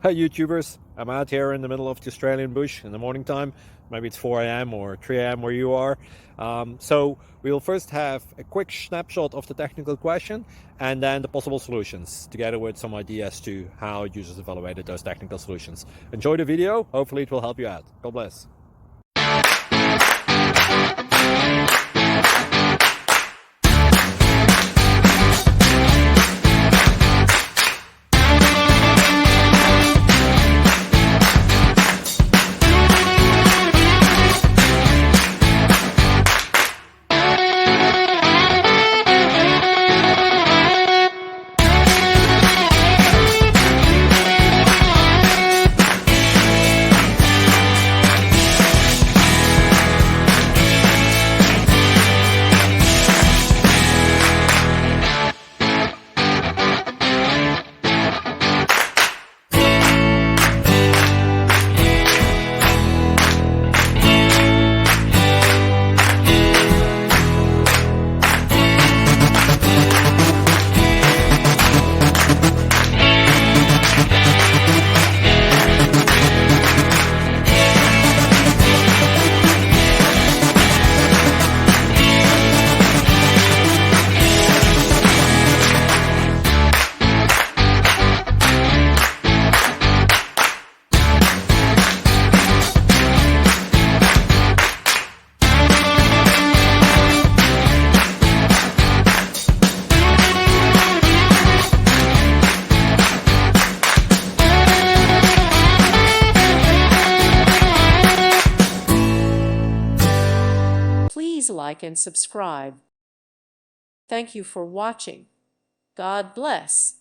Hey YouTubers, I'm out here in the middle of the Australian bush in the morning time. Maybe it's 4 a.m. or 3 a.m. where you are. So we'll first have a quick snapshot of the technical question and then the possible solutions, together with some ideas to how users evaluated those technical solutions. Enjoy the video, hopefully it will help you out. God bless. Please like and subscribe. Thank you for watching. God bless.